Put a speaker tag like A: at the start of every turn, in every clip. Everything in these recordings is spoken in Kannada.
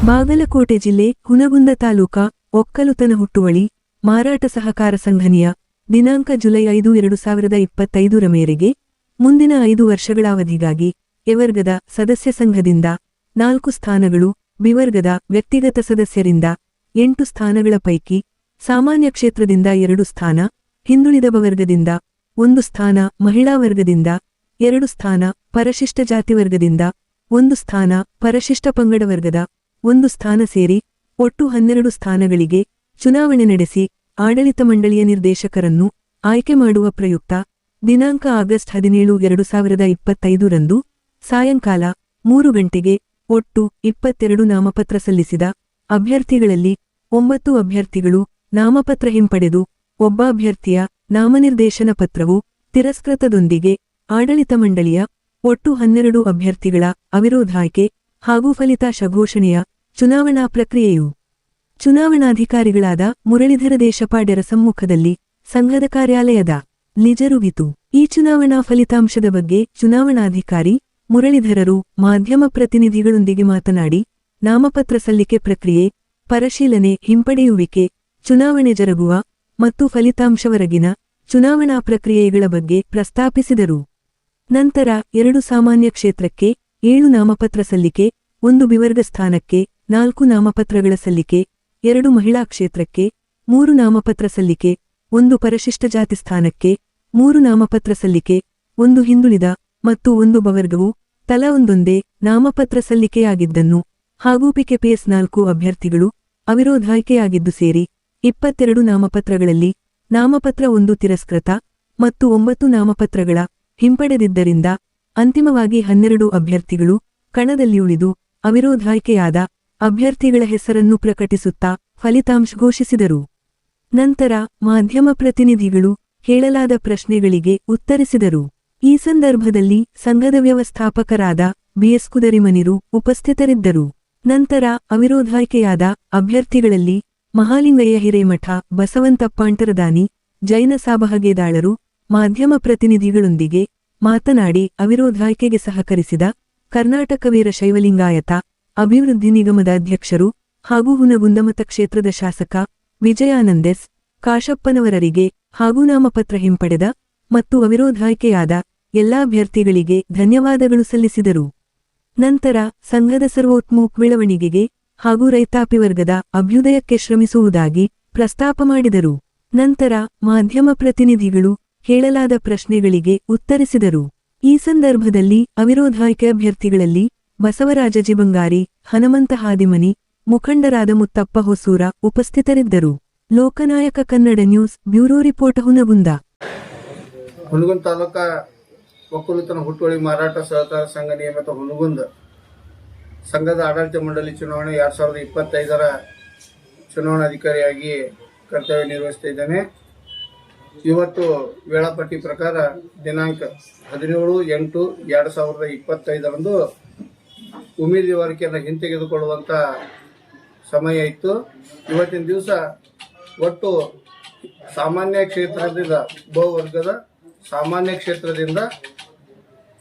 A: ಬಾಗಲಕೋಟೆ ಜಿಲ್ಲೆ ಹುನಗುಂದ ತಾಲೂಕಾ ಒಕ್ಕಲುತನ ಹುಟ್ಟುವಳಿ ಮಾರಾಟ ಸಹಕಾರ ಸಂಘನಿಯ ದಿನಾಂಕ ಜುಲೈ 5, 2025 ಮೇರೆಗೆ ಮುಂದಿನ 5 ವರ್ಷಗಳ ಅವಧಿಗಾಗಿ ಎ ವರ್ಗದ ಸದಸ್ಯ ಸಂಘದಿಂದ 4 ಸ್ಥಾನಗಳು, ಬಿ ವರ್ಗದ ವ್ಯಕ್ತಿಗತ ಸದಸ್ಯರಿಂದ 8 ಸ್ಥಾನಗಳ ಪೈಕಿ ಸಾಮಾನ್ಯ ಕ್ಷೇತ್ರದಿಂದ 2 ಸ್ಥಾನ, ಹಿಂದುಳಿದ ವರ್ಗದಿಂದ 1 ಸ್ಥಾನ, ಮಹಿಳಾ ವರ್ಗದಿಂದ 2 ಸ್ಥಾನ, ಪರಿಶಿಷ್ಟ ಜಾತಿ ವರ್ಗದಿಂದ 1 ಸ್ಥಾನ, ಪರಿಶಿಷ್ಟ ಪಂಗಡ ವರ್ಗದ 1 ಸ್ಥಾನ ಸೇರಿ ಒಟ್ಟು 12 ಸ್ಥಾನಗಳಿಗೆ ಚುನಾವಣೆ ನಡೆಸಿ ಆಡಳಿತ ಮಂಡಳಿಯ ನಿರ್ದೇಶಕರನ್ನು ಆಯ್ಕೆ ಮಾಡುವ ಪ್ರಯುಕ್ತ ದಿನಾಂಕ ಆಗಸ್ಟ್ 17, 2025 ರಂದು ಸಾಯಂಕಾಲ 3 ಗಂಟೆಗೆ ಒಟ್ಟು 22 ನಾಮಪತ್ರ ಸಲ್ಲಿಸಿದ ಅಭ್ಯರ್ಥಿಗಳಲ್ಲಿ 9 ಅಭ್ಯರ್ಥಿಗಳು ನಾಮಪತ್ರ ಹಿಂಪಡೆದು ಒಬ್ಬ ಅಭ್ಯರ್ಥಿಯ ನಾಮನಿರ್ದೇಶನ ಪತ್ರವು ತಿರಸ್ಕೃತದೊಂದಿಗೆ ಆಡಳಿತ ಮಂಡಳಿಯ ಒಟ್ಟು 12 ಅಭ್ಯರ್ಥಿಗಳ ಅವಿರೋಧ ಆಯ್ಕೆ ಹಾಗೂ ಫಲಿತಾಂಶ ಘೋಷಣೆಯ ಚುನಾವಣಾ ಪ್ರಕ್ರಿಯೆಯು ಚುನಾವಣಾಧಿಕಾರಿಗಳಾದ ಮುರಳೀಧರ ದೇಶಪಾಂಡೆರ ಸಮ್ಮುಖದಲ್ಲಿ ಸಂಘದ ಕಾರ್ಯಾಲಯದ ಲಿ ಜರುಗಿತು. ಈ ಚುನಾವಣಾ ಫಲಿತಾಂಶದ ಬಗ್ಗೆ ಚುನಾವಣಾಧಿಕಾರಿ ಮುರಳೀಧರರು ಮಾಧ್ಯಮ ಪ್ರತಿನಿಧಿಗಳೊಂದಿಗೆ ಮಾತನಾಡಿ, ನಾಮಪತ್ರ ಸಲ್ಲಿಕೆ ಪ್ರಕ್ರಿಯೆ, ಪರಿಶೀಲನೆ, ಹಿಂಪಡೆಯುವಿಕೆ, ಚುನಾವಣೆ ಜರುಗುವ ಮತ್ತು ಫಲಿತಾಂಶವರೆಗಿನ ಚುನಾವಣಾ ಪ್ರಕ್ರಿಯೆಗಳ ಬಗ್ಗೆ ಪ್ರಸ್ತಾಪಿಸಿದರು. ನಂತರ 2 ಸಾಮಾನ್ಯ ಕ್ಷೇತ್ರಕ್ಕೆ 7 ನಾಮಪತ್ರ ಸಲ್ಲಿಕೆ, 1 ಬಿವರ್ಗ ಸ್ಥಾನಕ್ಕೆ 4 ನಾಮಪತ್ರಗಳ ಸಲ್ಲಿಕೆ, 2 ಮಹಿಳಾ ಕ್ಷೇತ್ರಕ್ಕೆ 3 ನಾಮಪತ್ರ ಸಲ್ಲಿಕೆ, 1 ಪರಿಶಿಷ್ಟ ಜಾತಿ ಸ್ಥಾನಕ್ಕೆ 3 ನಾಮಪತ್ರ ಸಲ್ಲಿಕೆ, 1 ಹಿಂದುಳಿದ ಮತ್ತು 1 ಬವರ್ಗವು ತಲಾ ಒಂದೊಂದೇ ನಾಮಪತ್ರ ಸಲ್ಲಿಕೆಯಾಗಿದ್ದನ್ನು ಹಾಗೂ ಪಿಕೆಪಿಎಸ್ 4 ಅಭ್ಯರ್ಥಿಗಳು ಅವಿರೋಧಾಯ್ಕೆಯಾಗಿದ್ದು ಸೇರಿ 22 ನಾಮಪತ್ರಗಳಲ್ಲಿ ನಾಮಪತ್ರ 1 ತಿರಸ್ಕೃತ ಮತ್ತು 9 ನಾಮಪತ್ರಗಳ ಹಿಂಪಡೆದಿದ್ದರಿಂದ ಅಂತಿಮವಾಗಿ 12 ಅಭ್ಯರ್ಥಿಗಳು ಕಣದಲ್ಲಿ ಉಳಿದು ಅವಿರೋಧಾಯ್ಕೆಯಾದ ಅಭ್ಯರ್ಥಿಗಳ ಹೆಸರನ್ನು ಪ್ರಕಟಿಸುತ್ತಾ ಫಲಿತಾಂಶ ಘೋಷಿಸಿದರು. ನಂತರ ಮಾಧ್ಯಮ ಪ್ರತಿನಿಧಿಗಳು ಕೇಳಲಾದ ಪ್ರಶ್ನೆಗಳಿಗೆ ಉತ್ತರಿಸಿದರು. ಈ ಸಂದರ್ಭದಲ್ಲಿ ಸಂಘದ ವ್ಯವಸ್ಥಾಪಕರಾದ ಬಿಎಸ್ ಕುದರಿಮನಿರು ಉಪಸ್ಥಿತರಿದ್ದರು. ನಂತರ ಅವಿರೋಧಾಯ್ಕೆಯಾದ ಅಭ್ಯರ್ಥಿಗಳಲ್ಲಿ ಮಹಾಲಿಂಗಯ್ಯ ಹಿರೇಮಠ, ಬಸವಂತಪ್ಪ ಅಂಟರದಾನಿ, ಜೈನ ಸಾಬಹಗೇದಾಳರು ಮಾಧ್ಯಮ ಪ್ರತಿನಿಧಿಗಳೊಂದಿಗೆ ಮಾತನಾಡಿ ಅವಿರೋಧಾಯ್ಕೆಗೆ ಸಹಕರಿಸಿದ ಕರ್ನಾಟಕ ವೀರ ಶೈವಲಿಂಗಾಯತ ಅಭಿವೃದ್ಧಿ ನಿಗಮದ ಅಧ್ಯಕ್ಷರು ಹಾಗೂ ಹುನಗುಂದ ಮತಕ್ಷೇತ್ರದ ಶಾಸಕ ವಿಜಯಾನಂದೆಸ್ ಕಾಶಪ್ಪನವರರಿಗೆ ಹಾಗೂ ನಾಮಪತ್ರ ಹಿಂಪಡೆದ ಮತ್ತು ಅವಿರೋಧಾಯ್ಕೆಯಾದ ಎಲ್ಲಾ ಅಭ್ಯರ್ಥಿಗಳಿಗೆ ಧನ್ಯವಾದಗಳು ಸಲ್ಲಿಸಿದರು. ನಂತರ ಸಂಘದ ಸರ್ವೋತ್ಮುಖ ಬೆಳವಣಿಗೆಗೆ ಹಾಗೂ ರೈತಾಪಿ ವರ್ಗದ ಅಭ್ಯುದಯಕ್ಕೆ ಶ್ರಮಿಸುವುದಾಗಿ ಪ್ರಸ್ತಾಪ ಮಾಡಿದರು. ನಂತರ ಮಾಧ್ಯಮ ಪ್ರತಿನಿಧಿಗಳು ಕೇಳಲಾದ ಪ್ರಶ್ನೆಗಳಿಗೆ ಉತ್ತರಿಸಿದರು. ಈ ಸಂದರ್ಭದಲ್ಲಿ ಅವಿರೋಧಾಯ್ಕೆ ಅಭ್ಯರ್ಥಿಗಳಲ್ಲಿ ಬಸವರಾಜ ಜಿಬಂಗಾರಿ, ಹನುಮಂತ ಹಾದಿಮನಿ, ಮುಖಂಡರಾದ ಮುತ್ತಪ್ಪ ಹೊಸೂರ ಉಪಸ್ಥಿತರಿದ್ದರು. Lokanayaka Kannada news bureau report Hungund.
B: Hungund taluka ಒಕ್ಕಲುತನ ಹುಟ್ಟುವಳಿ ಮಾರಾಟ ಸಹಕಾರ ಸಂಘ ನಿಯಮಿತ ಹುನಗುಂದ ಸಂಘದ ಆಡಳಿತ ಮಂಡಳಿ ಚುನಾವಣೆ 2025ರ ಚುನಾವಣಾಧಿಕಾರಿಯಾಗಿ ಕರ್ತವ್ಯ ನಿರ್ವಹಿಸುತ್ತಿದ್ದೇನೆ. ಇವತ್ತು ವೇಳಾಪಟ್ಟಿ ಪ್ರಕಾರ ದಿನಾಂಕ 17/8/2025ರಂದು ಉಮೇದುವಾರಿಕೆಯನ್ನು ಹಿಂತೆಗೆದುಕೊಳ್ಳುವಂಥ ಸಮಯ ಇತ್ತು. ಇವತ್ತಿನ ದಿವಸ ಒಟ್ಟು ಸಾಮಾನ್ಯ ಕ್ಷೇತ್ರದಿಂದ ಬಹುವರ್ಗದ ಸಾಮಾನ್ಯ ಕ್ಷೇತ್ರದಿಂದ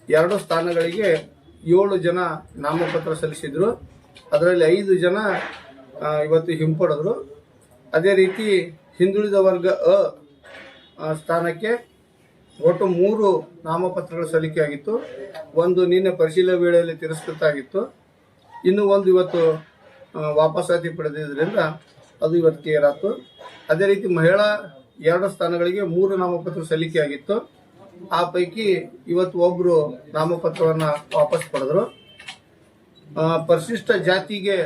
B: 2 ಸ್ಥಾನಗಳಿಗೆ 7 ಜನ ನಾಮಪತ್ರ ಸಲ್ಲಿಸಿದ್ರು. ಅದರಲ್ಲಿ 5 ಜನ ಇವತ್ತು ಹಿಂಪಡೆದ್ರು. ಅದೇ ರೀತಿ ಹಿಂದುಳಿದ ವರ್ಗ ಸ್ಥಾನಕ್ಕೆ ಒಟ್ಟು 3 ನಾಮಪತ್ರಗಳ ಸಲ್ಲಿಕೆಯಾಗಿತ್ತು. 1 ನಿನ್ನೆ ಪರಿಶೀಲನೆ ವೇಳೆಯಲ್ಲಿ ತಿರಸ್ಕೃತ ಆಗಿತ್ತು. ಇನ್ನೂ 1 ಇವತ್ತು ವಾಪಸಾತಿ ಪಡೆದಿದ್ದರಿಂದ ಅದು ಇವತ್ತು ಕ್ಲಿಯರ್ ಆಯಿತು. ಅದೇ ರೀತಿ ಮಹಿಳಾ 2 ಸ್ಥಾನಗಳಿಗೆ 3 ನಾಮಪತ್ರ ಸಲ್ಲಿಕೆಯಾಗಿತ್ತು. ಆ ಪೈಕಿ ಇವತ್ತು ಒಬ್ಬರು ನಾಮಪತ್ರವನ್ನು ವಾಪಸ್ ಪಡೆದರು. ಪರಿಶಿಷ್ಟ ಜಾತಿಗೆ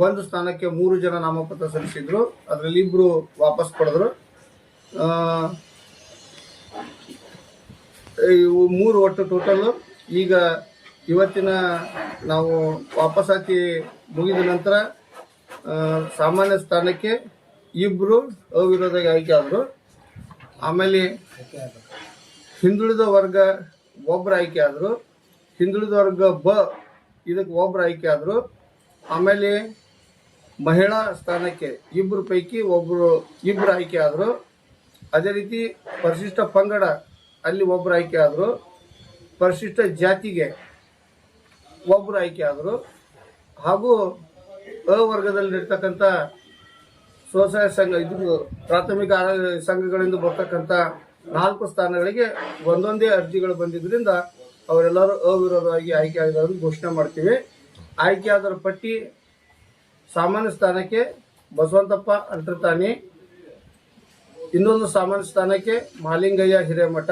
B: 1 ಸ್ಥಾನಕ್ಕೆ 3 ಜನ ನಾಮಪತ್ರ ಸಲ್ಲಿಸಿದ್ರು. ಅದರಲ್ಲಿ 2 ವಾಪಸ್ ಪಡೆದರು. 3 ಒಟ್ಟು ಟೋಟಲ್. ಈಗ ಇವತ್ತಿನ ನಾವು ವಾಪಸಾತಿ ಮುಗಿದ ನಂತರ ಸಾಮಾನ್ಯ ಸ್ಥಾನಕ್ಕೆ 2 ಅವಿರೋಧ ಆಯ್ಕೆ ಆದರು. ಆಮೇಲೆ ಹಿಂದುಳಿದ ವರ್ಗ 1 ಆಯ್ಕೆ ಆದರು. ಹಿಂದುಳಿದ ವರ್ಗ ಇದಕ್ಕೆ 1 ಆಯ್ಕೆ ಆದರು. ಆಮೇಲೆ ಮಹಿಳಾ ಸ್ಥಾನಕ್ಕೆ 2 ಪೈಕಿ 2 ಆಯ್ಕೆ ಆದರು. ಅದೇ ರೀತಿ ಪರಿಶಿಷ್ಟ ಪಂಗಡ ಅಲ್ಲಿ 1 ಆಯ್ಕೆ ಆದರು. ಪರಿಶಿಷ್ಟ ಜಾತಿಗೆ 1 ಆಯ್ಕೆ ಆದರು. ಹಾಗೂ ಅ ವರ್ಗದಲ್ಲಿರ್ತಕ್ಕಂಥ ಸ್ವಸಹಾಯ ಸಂಘ ಇದು ಪ್ರಾಥಮಿಕ ಸಂಘಗಳಿಂದ ಬರ್ತಕ್ಕಂಥ 4 ಸ್ಥಾನಗಳಿಗೆ ಒಂದೊಂದೇ ಅರ್ಜಿಗಳು ಬಂದಿದ್ದರಿಂದ ಅವರೆಲ್ಲರೂ ಅವಿರೋಧವಾಗಿ ಆಯ್ಕೆ ಆಗಿರೋದನ್ನು ಘೋಷಣೆ ಮಾಡ್ತೀವಿ. ಆಯ್ಕೆಯಾದರ ಪಟ್ಟಿ ಸಾಮಾನ್ಯ ಸ್ಥಾನಕ್ಕೆ ಬಸವಂತಪ್ಪ ಅಂಟರ್ತಾನಿ, ಇನ್ನೊಂದು ಸಾಮಾನ್ಯ ಸ್ಥಾನಕ್ಕೆ ಮಾಲಿಂಗಯ್ಯ ಹಿರೇಮಠ,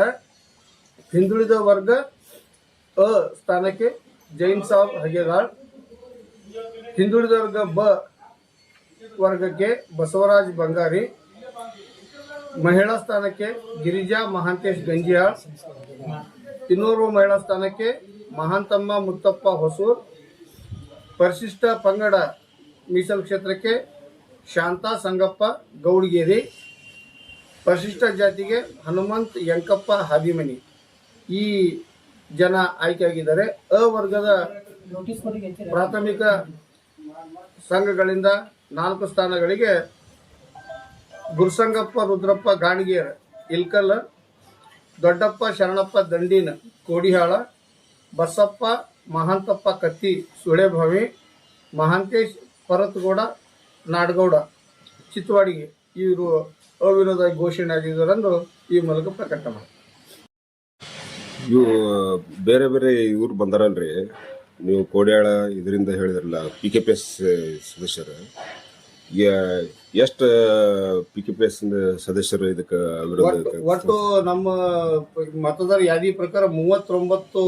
B: ಹಿಂದುಳಿದ ವರ್ಗ ಅ ಸ್ಥಾನಕ್ಕೆ ಜೈನ್ ಸಾಬ್ ಹಗೆಗಾಳ್, ಹಿಂದುಳಿದ ವರ್ಗ ಬ ವರ್ಗಕ್ಕೆ ಬಸವರಾಜ್ ಬಂಗಾರಿ, ಮಹಿಳಾ ಸ್ಥಾನಕ್ಕೆ ಗಿರಿಜಾ ಮಹಾಂತೇಶ್ ಗಂಜಿಯಾಳ್, ಇನ್ನೋರ್ವ ಮಹಿಳಾ ಸ್ಥಾನಕ್ಕೆ ಮಹಾಂತಮ್ಮ ಮುತ್ತಪ್ಪ ಹೊಸೂರ್, ಪರಿಶಿಷ್ಟ ಪಂಗಡ ಮೀಸಲು ಕ್ಷೇತ್ರಕ್ಕೆ ಶಾಂತಾ ಸಂಗಪ್ಪ ಗೌಡಗೇರಿ, ಪರಿಶಿಷ್ಟ ಜಾತಿಗೆ ಹನುಮಂತ್ ಯಂಕಪ್ಪ ಹಾದಿಮನಿ ಈ ಜನ ಆಯ್ಕೆಯಾಗಿದ್ದಾರೆ. ಅ ವರ್ಗದ ಪ್ರಾಥಮಿಕ ಸಂಘಗಳಿಂದ 4 ಸ್ಥಾನಗಳಿಗೆ ಗುರುಸಂಗಪ್ಪ ರುದ್ರಪ್ಪ ಗಾಣಿಗೇರ್ ಇಲ್ಕಲ್, ದೊಡ್ಡಪ್ಪ ಶರಣಪ್ಪ ದಂಡೀನ್ ಕೋಡಿಹಾಳ, ಬಸಪ್ಪ ಮಹಾಂತಪ್ಪ ಕತ್ತಿ ಸುಳೆಭಾವಿ, ಮಹಾಂತೇಶ್ ಪರತ್ಗೌಡ ನಾಡಗೌಡ ಚಿತ್ತವಾಡಿಗೆ ಇವರು ಅವಿರೋಧ ಘೋಷಣೆ ಆಗಿದ್ದರೆಂದು ಈ ಮೂಲಕ ಪ್ರಕಟ ಮಾಡಿ.
C: ಇವು ಬೇರೆ ಬೇರೆ ಇವ್ರು ಬಂದಾರಲ್ರಿ, ನೀವು ಕೋಡ್ಯಾಳ ಇದರಿಂದ ಹೇಳಿದ್ರಲ್ಲ PKPS ಸದಸ್ಯರು, ಎಷ್ಟು PKPS ಸದಸ್ಯರು ಇದಕ್ಕೆ ವಿರೋಧ?
B: ಒಟ್ಟು ನಮ್ಮ ಮತದಾರ ಯಾದಿ ಪ್ರಕಾರ 39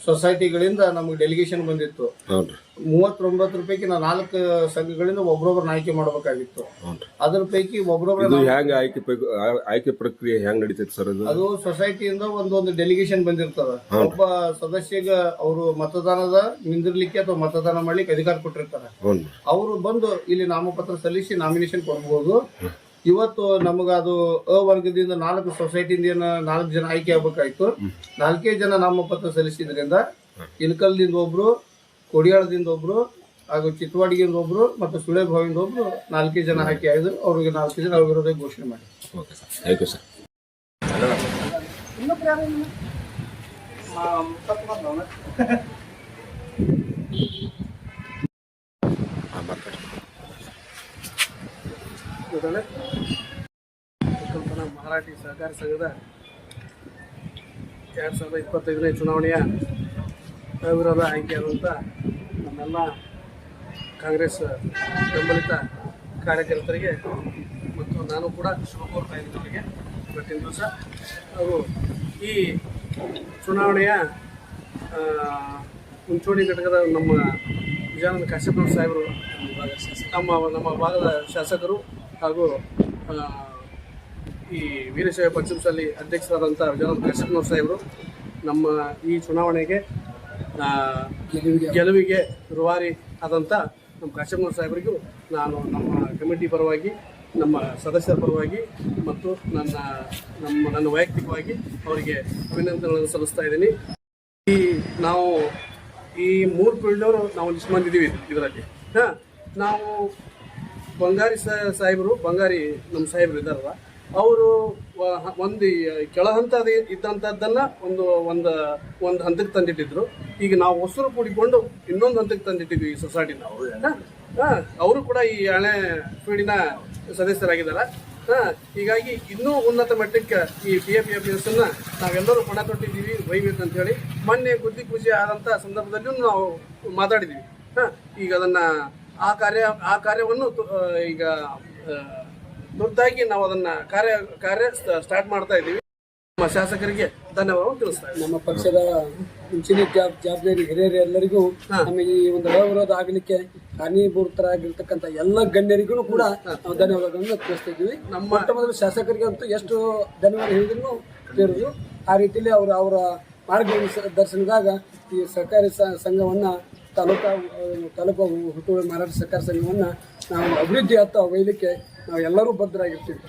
B: ಸೊಸೈಟಿಗಳಿಂದ ನಮಗೆ ಡೆಲಿಗೇಷನ್ ಬಂದಿತ್ತು. 39 ಪೈಕಿ ನಾವು 4 ಸಂಘಗಳಿಂದ ಒಬ್ಬರೊಬ್ಬರನ್ನ ಆಯ್ಕೆ ಮಾಡಬೇಕಾಗಿತ್ತು. ಅದ್ರ ಪೈಕಿ ಒಬ್ಬರೊಬ್ಬರ
C: ಹೆಂಗ ಆಯ್ಕೆ ಪ್ರಕ್ರಿಯೆ ಹೆಂಗ್ ನಡೀತೈತಿ ಸರ್?
B: ಅದು ಸೊಸೈಟಿಯಿಂದ ಒಂದೊಂದು ಡೆಲಿಗೇಷನ್ ಬಂದಿರ್ತದ. ಒಬ್ಬ ಸದಸ್ಯಗ ಅವರು ಮತದಾನದ ನಿಂದಿರ್ಲಿಕ್ಕೆ ಅಥವಾ ಮತದಾನ ಮಾಡ್ಲಿಕ್ಕೆ ಅಧಿಕಾರ ಕೊಟ್ಟಿರ್ತಾರೆ. ಅವರು ಬಂದು ಇಲ್ಲಿ ನಾಮಪತ್ರ ಸಲ್ಲಿಸಿ ನಾಮಿನೇಷನ್ ಕೊಡಬಹುದು. ಇವತ್ತು ನಮಗ ಅದು ಅ ವರ್ಗದಿಂದ 4 ಸೊಸೈಟಿಯಿಂದ 4 ಜನ ಆಯ್ಕೆ ಆಗ್ಬೇಕಾಯ್ತು. 4 ಜನ ನಾಮಪತ್ರ ಸಲ್ಲಿಸಿದ್ರಿಂದ ಇಲ್ಕಲ್ದಿಂದ ಒಬ್ರು, ಕೊಡಿಯಾಳದಿಂದ ಒಬ್ರು, ಹಾಗೂ ಚಿತ್ತವಾಡಿಗಿಂದ ಒಬ್ರು ಮತ್ತು ಸುಳೆಭಾವಿಯಿಂದ ಒಬ್ರು 4 ಜನ ಆಯ್ಕೆ ಆಗಿದ್ರು. ಅವ್ರಿಗೆ 4 ಜನ ಅವಿರೋಧ ಘೋಷಣೆ ಮಾಡಿ.
C: Thank you sir.
D: ಮರಾಠಿ ಸಹಕಾರಿ ಸಂಘದ 2025ನೇ ಚುನಾವಣೆಯ ಅವಿರೋಧ ಆಯ್ಕೆಯಾದಂಥ ನಮ್ಮೆಲ್ಲ ಕಾಂಗ್ರೆಸ್ ಬೆಂಬಲಿತ ಕಾರ್ಯಕರ್ತರಿಗೆ ಮತ್ತು ನಾನು ಕೂಡ ಶುಭ ಕೋರ್ತಾ ಇದ್ದೀನಿ ಅವರಿಗೆ ಇವತ್ತಿನ ದಿವಸ. ಹಾಗೂ ಈ ಚುನಾವಣೆಯ ಮುಂಚೂಣಿ ಘಟಕದ ನಮ್ಮ ವಿಜಯಾನಂದ ಕಾಶ್ಯಪನವ್ರ ಸಾಹೇಬರು, ನಮ್ಮ ಭಾಗದ ಶಾಸಕರು ಹಾಗೂ ಈ ವೀರಶೈವ ಪಂಚಮಸಾಲಿ ಅಧ್ಯಕ್ಷರಾದಂಥ ವಿಜಯಾನಂದ ಕಾಶ್ಯಪನವ್ರ ಸಾಹೇಬರು ನಮ್ಮ ಈ ಚುನಾವಣೆಗೆ ಗೆಲುವಿಗೆ ರೂವಾರಿ ಆದಂಥ ನಮ್ಮ ಕಾಶ್ಯಪನವ್ರ ಸಾಹೇಬರಿಗೂ ನಾನು ನಮ್ಮ ಕಮಿಟಿ ಪರವಾಗಿ, ನಮ್ಮ ಸದಸ್ಯರ ಪರವಾಗಿ ಮತ್ತು ನನ್ನ ವೈಯಕ್ತಿಕವಾಗಿ ಅವರಿಗೆ ಅಭಿನಂದನೆಗಳನ್ನು ಸಲ್ಲಿಸ್ತಾ ಇದ್ದೀನಿ. ನಾವು ಈ 3 ಫೀಲ್ಡವರು ನಾವು ಲಿಸ್ಟ್ ಬಂದಿದ್ದೀವಿ ಇದರಲ್ಲಿ. ನಾವು ಬಂಗಾರಿ ಬಂಗಾರಿ ನಮ್ಮ ಸಾಹೇಬರು ಇದ್ದಾರಲ್ಲ, ಅವರು ಒಂದು ಕೆಳ ಹಂತದ ಇದ್ದಂಥದ್ದನ್ನು ಒಂದು ಹಂತಕ್ಕೆ ತಂದಿಟ್ಟಿದ್ರು. ಈಗ ನಾವು ಹೊಸರು ಕೂಡಿಕೊಂಡು ಇನ್ನೊಂದು ಹಂತಕ್ಕೆ ತಂದಿಟ್ಟಿದ್ವಿ ಈ ಸೊಸೈಟಿ ನಾವು. ಅವರು ಕೂಡ ಈ ಹಳೆ ಫೀಲ್ಡಿನ ಸದಸ್ಯರಾಗಿದ್ದಾರೆ. ಹೀಗಾಗಿ ಇನ್ನೂ ಉನ್ನತ ಮಟ್ಟಕ್ಕೆ ಈ PFPS ನಾವೆಲ್ಲರೂ ಪಣ ತೊಟ್ಟಿದ್ದೀವಿ, ಒಯ್ಬೇಕಂತ ಹೇಳಿ ಮೊನ್ನೆ ಗುದ್ದಿ ಪೂಜೆ ಆದಂಥ ಸಂದರ್ಭದಲ್ಲೂ ನಾವು ಮಾತಾಡಿದ್ದೀವಿ. ಈಗ ಅದನ್ನು ಆ ಕಾರ್ಯವನ್ನು ಈಗ ತುರ್ತಾಗಿ ನಾವು ಅದನ್ನು ಕಾರ್ಯ ಸ್ಟಾರ್ಟ್ ಮಾಡ್ತಾ ಇದ್ದೀವಿ. ನಮ್ಮ ಶಾಸಕರಿಗೆ ಧನ್ಯವಾದ ತಿಳಿಸ್ತಾ ಇದ್ದೀವಿ.
E: ನಮ್ಮ ಪಕ್ಷದ ಮುಂಚಿನ ಜವಾಬ್ದಾರಿ ಹಿರಿಯರೆಲ್ಲರಿಗೂ ನಮಗೆ ಈ ಒಂದು ಅವಿರೋಧ ಆಗಲಿಕ್ಕೆ ಕಾರಣೀಭೂತರಾಗಿರ್ತಕ್ಕಂಥ ಎಲ್ಲ ಗಣ್ಯರಿಗೂ ಕೂಡ ನಾವು ಧನ್ಯವಾದಗಳನ್ನು ತಿಳಿಸ್ತಾ ಇದ್ದೀವಿ. ನಮ್ಮ ಮೊಟ್ಟ ಮೊದಲು ಶಾಸಕರಿಗೆ ಅಂತೂ ಎಷ್ಟು ಧನ್ಯವಾದ ಹೇಳಿದ್ರು ಸೇರುದು. ಆ ರೀತಿಯಲ್ಲಿ ಅವರ ಮಾರ್ಗದರ್ಶನದಾಗ ಈ ಸಹಕಾರಿ ಸಂಘವನ್ನು ತಾಲೂಕು ಹುಟ್ಟುವಳಿ ಮಾರಾಟ ಸಹಕಾರ ಸಂಘವನ್ನು ನಾವು ಅಭಿವೃದ್ಧಿ ಹತ್ತ ಒಯ್ಯಲಿಕ್ಕೆ ನಾವು ಎಲ್ಲರೂ ಬದ್ಧರಾಗಿರ್ತೀವಿ.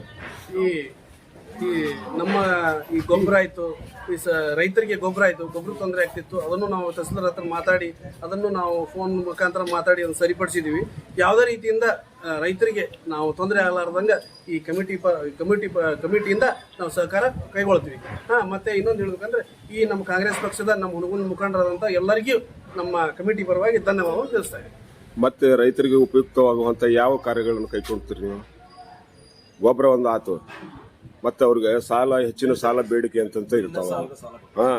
D: ಈ ನಮ್ಮ ಈ ಗೊಬ್ಬರ ಆಯಿತು, ಈ ರೈತರಿಗೆ ಗೊಬ್ಬರ ಆಯಿತು, ಗೊಬ್ಬರ ತೊಂದರೆ ಆಗ್ತಿತ್ತು, ಅದನ್ನು ನಾವು ತಹಸೀಲ್ದಾರ್ ಹತ್ರ ಮಾತಾಡಿ ಅದನ್ನು ನಾವು ಫೋನ್ ಮುಖಾಂತರ ಮಾತಾಡಿ ಅದನ್ನು ಸರಿಪಡಿಸಿದ್ದೀವಿ. ಯಾವುದೇ ರೀತಿಯಿಂದ ರೈತರಿಗೆ ನಾವು ತೊಂದರೆ ಆಗಲಾರ್ದಂಗೆ ಈ ಕಮಿಟಿಯಿಂದ ನಾವು ಸಹಕಾರ ಕೈಗೊಳ್ತೀವಿ. ಮತ್ತು ಇನ್ನೊಂದು ಹೇಳ್ಬೇಕಂದ್ರೆ ಈ ನಮ್ಮ ಕಾಂಗ್ರೆಸ್ ಪಕ್ಷದ ನಮ್ಮ ಹುಡುಗನ ಮುಖಂಡರಾದಂಥ ಎಲ್ಲರಿಗೂ ನಮ್ಮ ಕಮಿಟಿ ಪರವಾಗಿ ಧನ್ಯವಾದ ತಿಳಿಸ್ತಾ ಇದ್ದೀವಿ.
C: ಮತ್ತೆ ರೈತರಿಗೆ ಉಪಯುಕ್ತವಾಗುವಂತ ಯಾವ ಕಾರ್ಯಗಳನ್ನು ಕೈಗೊಳ್ತೀರಿ ನೀವು? ಗೊಬ್ಬರ ಒಂದು ಆತು, ಮತ್ತೆ ಅವ್ರಿಗೆ ಸಾಲ, ಹೆಚ್ಚಿನ ಸಾಲ ಬೇಡಿಕೆ ಅಂತಂತ ಇರ್ತಾವ. ಹಾ,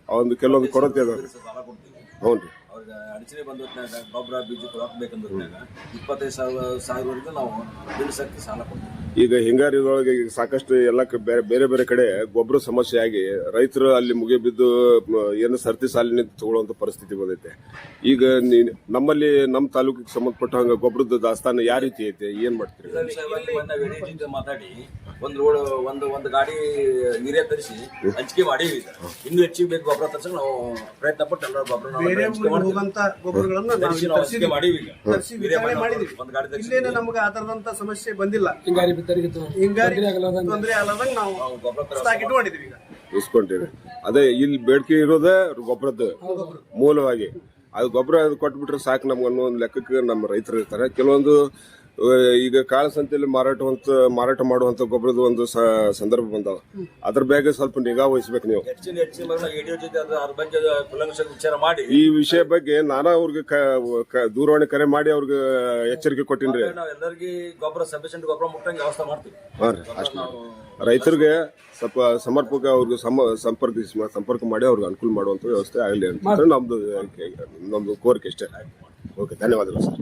C: ಒಂದು ಕೆಲವೊಂದು ಕೊರತೆ ಅದ. ಹ್ಞೂ ರೀ.
F: ಅವ್ರಿಗೆ ಅಡಚಣೆ ಬಂದ ಹೊತ್ನ್ಯಾಗ ಗೊಬ್ಬರ ಬೀಜ ಕೊಡಬೇಕಂದ್ರನ್ಯಾಗ 25,000 ನಾವು ಬಿಡಿಸಕ್ಕೆ ಸಾಲ ಕೊಡ್ತೀವಿ.
C: ಈಗ ಹಿಂಗಾರಿದೊಳಗೆ ಈಗ ಸಾಕಷ್ಟು ಎಲ್ಲ ಬೇರೆ ಬೇರೆ ಕಡೆ ಗೊಬ್ಬರ ಸಮಸ್ಯೆ ಆಗಿ ರೈತರು ಅಲ್ಲಿ ಮುಗಿಬಿದ್ದು ಏನು ಸರ್ತಿ ಸಾಲಿನ ತಗೊಳ್ಳುವಂತ ಪರಿಸ್ಥಿತಿ ಬಂದೈತೆ. ಈಗ ನಮ್ಮಲ್ಲಿ ನಮ್ಮ ತಾಲೂಕಿಗೆ ಸಂಬಂಧಪಟ್ಟ ಹಂಗ ಗೊಬ್ಬರದ ದಾಸ್ತಾನ ಯಾವ ರೀತಿ ಐತೆ, ಏನ್ ಮಾಡ್ತೀರಿ?
F: ಮಾತಾಡಿ ಒಂದು ಗಾಡಿ ನೀರೇ ತರಿಸಿ ಹಂಚಿಕೆ ಮಾಡೀವಿ. ಈಗ ಇನ್ನೂ ಹೆಚ್ಚಿಗೆ ಬೇಕು ಗೊಬ್ಬರ ತರ್ಸಕ್ ನಾವು ಪ್ರಯತ್ನ ಪಟ್ಟು ಎಲ್ಲ ಗೊಬ್ಬರ
D: ಗೊಬ್ಬರಗಳನ್ನ
F: ಮಾಡೀವಿ.
D: ಇಲ್ಲೇನು ನಮ್ಗೆ ಆ ತರದಂತ ಸಮಸ್ಯೆ ಬಂದಿಲ್ಲ.
E: ಹಿಂಗಾರಿ ಬಿತ್ತರಿಗೆ
D: ತೊಂದರೆ ಆಗಲಾರ್ದಂಗ ನಾವು ಸ್ಟಾಕ್ ಇಟ್ಕೊಂಡಿದೀವಿ. ಈಗ
C: ಇಸ್ಕೊಂಡಿರಿ. ಅದೇ ಇಲ್ಲಿ ಬೇಡಿಕೆ ಇರೋದೇ ಗೊಬ್ಬರದ್ದು ಮೂಲವಾಗಿ. ಅದು ಗೊಬ್ಬರ ಕೊಟ್ಬಿಟ್ರೆ ಸಾಕು ನಮ್ಗೆ ಅನ್ನೋ ಒಂದು ಲೆಕ್ಕಕ್ಕೆ ನಮ್ಮ ರೈತರು ಇರ್ತಾರೆ. ಕೆಲವೊಂದು ಈಗ ಕಾಳು ಸಂತೆಯಲ್ಲಿ ಮಾರಾಟ ಮಾಡುವಂತ ಗೊಬ್ಬರದ ಒಂದು ಸಂದರ್ಭ ಬಂದಾವ. ಅದ್ರ ಬಗ್ಗೆ ಸ್ವಲ್ಪ ನಿಗಾ ವಹಿಸ್ಬೇಕು ನೀವು.
F: ವಿಚಾರ ಮಾಡಿ
C: ಈ ವಿಷಯ ಬಗ್ಗೆ ನಾನು ಅವ್ರಿಗೆ ದೂರವಾಣಿ ಕರೆ ಮಾಡಿ ಅವ್ರಿಗೆ ಎಚ್ಚರಿಕೆ ಕೊಟ್ಟಿನ್ರಿ.
F: ಎಲ್ಲರಿಗೆ ಗೊಬ್ಬರ ಸಫಿಷಿಯಂಟ್ ಗೊಬ್ಬರ ಮುಟ್ಟಂಗೆ ವ್ಯವಸ್ಥೆ ಮಾಡ್ತೀವಿ.
C: ಹಾ ರೀ, ಅಷ್ಟು ರೈತರಿಗೆ ಸ್ವಲ್ಪ ಸಮರ್ಪಕ ಅವ್ರಿಗೆ ಸಂಪರ್ಕ ಮಾಡಿ ಅವ್ರಿಗೆ ಅನುಕೂಲ ಮಾಡುವಂತ ವ್ಯವಸ್ಥೆ ಆಗಲಿ ಅಂತ ನಮ್ದು ಕೋರಿಕೆ ಅಷ್ಟೇ. ಓಕೆ, ಧನ್ಯವಾದಗಳು ಸರ್.